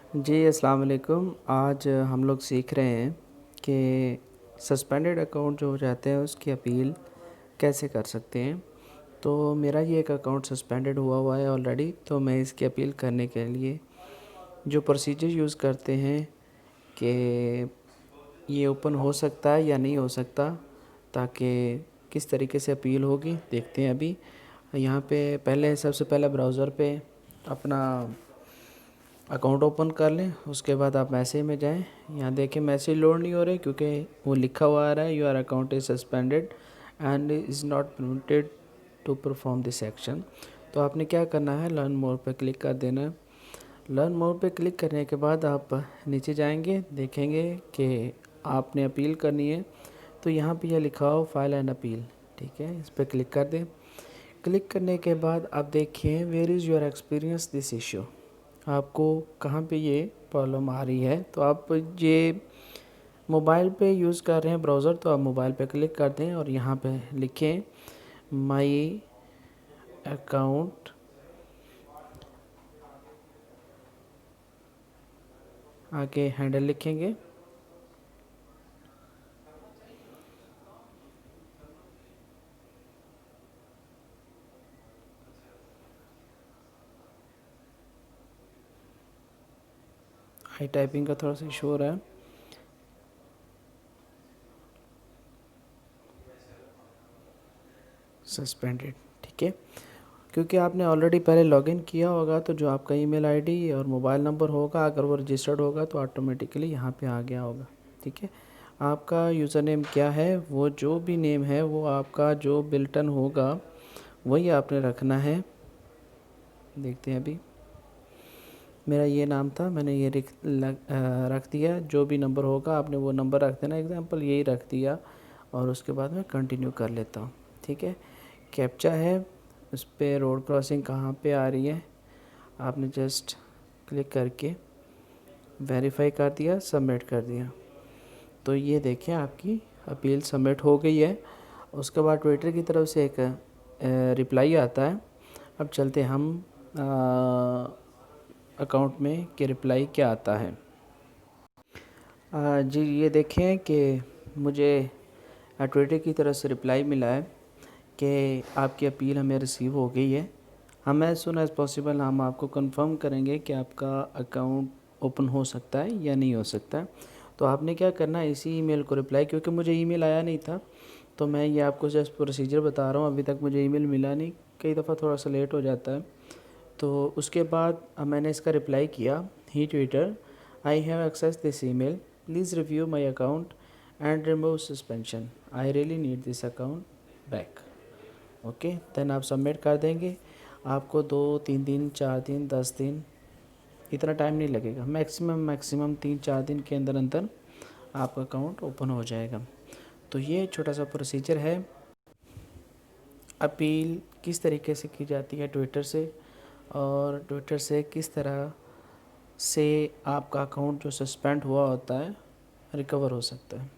जी, अस्सलाम वालेकुम। आज हम लोग सीख रहे हैं कि सस्पेंडेड अकाउंट जो हो जाते हैं उसकी अपील कैसे कर सकते हैं। तो मेरा ये एक अकाउंट सस्पेंडेड हुआ है ऑलरेडी, तो मैं इसकी अपील करने के लिए जो प्रोसीजर यूज़ करते हैं कि ये ओपन हो सकता है या नहीं हो सकता, ताकि किस तरीके से अपील होगी देखते हैं। अभी यहाँ पे पहले सबसे पहले ब्राउज़र पे अपना अकाउंट ओपन कर लें। उसके बाद आप मैसेज में जाएं। यहाँ देखें मैसेज लोड नहीं हो रहे क्योंकि वो लिखा हुआ आ रहा है your account is suspended and is not permitted to perform this action. तो आपने क्या करना है, लर्न मोर पे क्लिक कर देना है। लर्न मोर पे क्लिक करने के बाद आप नीचे जाएंगे, देखेंगे कि आपने अपील करनी है। तो यहाँ पे यह लिखा हो फाइल एंड अपील, ठीक है, इस पर क्लिक कर दें। क्लिक करने के बाद आप देखिए where is your experience this issue, आपको कहाँ पे ये प्रॉब्लम आ रही है। तो आप ये मोबाइल पे यूज़ कर रहे हैं ब्राउज़र, तो आप मोबाइल पे क्लिक कर दें और यहाँ पे लिखें माई अकाउंट, आगे हैंडल लिखेंगे। हाई टाइपिंग का थोड़ा सा इशू हो रहा है। सस्पेंडेड, ठीक है, क्योंकि आपने ऑलरेडी पहले लॉगिन किया होगा, तो जो आपका ईमेल आईडी और मोबाइल नंबर होगा अगर वो रजिस्टर्ड होगा तो ऑटोमेटिकली यहाँ पे आ गया होगा, ठीक है। आपका यूज़र नेम क्या है, वो जो भी नेम है वो आपका जो बिल्टन होगा वही आपने रखना है। देखते हैं, अभी मेरा ये नाम था, मैंने ये रख दिया। जो भी नंबर होगा आपने वो नंबर रख देना, एग्जांपल यही रख दिया और उसके बाद मैं कंटिन्यू कर लेता हूँ, ठीक है। कैप्चा है, उस पर रोड क्रॉसिंग कहाँ पे आ रही है आपने जस्ट क्लिक करके वेरीफाई कर दिया, सबमिट कर दिया। तो ये देखें आपकी अपील सबमिट हो गई है। उसके बाद ट्विटर की तरफ से एक रिप्लाई आता है। अब चलते हम अकाउंट में कि रिप्लाई क्या आता है। जी ये देखें कि मुझे ट्विटर की तरफ से रिप्लाई मिला है कि आपकी अपील हमें रिसीव हो गई है। हम एज़ सुन एज़ पॉसिबल हम आपको कंफर्म करेंगे कि आपका अकाउंट ओपन हो सकता है या नहीं हो सकता है। तो आपने क्या करना है, इसी ईमेल को रिप्लाई, क्योंकि मुझे ईमेल आया नहीं था तो मैं ये आपको जस्ट प्रोसीजर बता रहा हूँ, अभी तक मुझे ईमेल मिला नहीं, कई दफ़ा थोड़ा सा लेट हो जाता है। तो उसके बाद मैंने इसका रिप्लाई किया, hi Twitter I have access this email, please review my account and remove suspension, I really need this account back. Okay, then आप सबमिट कर देंगे। आपको 2-3 दिन, 4 दिन, 10 दिन, इतना टाइम नहीं लगेगा, मैक्सिमम 3-4 दिन के अंदर अंदर आपका अकाउंट ओपन हो जाएगा। तो ये छोटा सा प्रोसीजर है, अपील किस तरीके से की जाती है ट्विटर से, और ट्विटर से किस तरह से आपका अकाउंट जो सस्पेंड हुआ होता है रिकवर हो सकता है।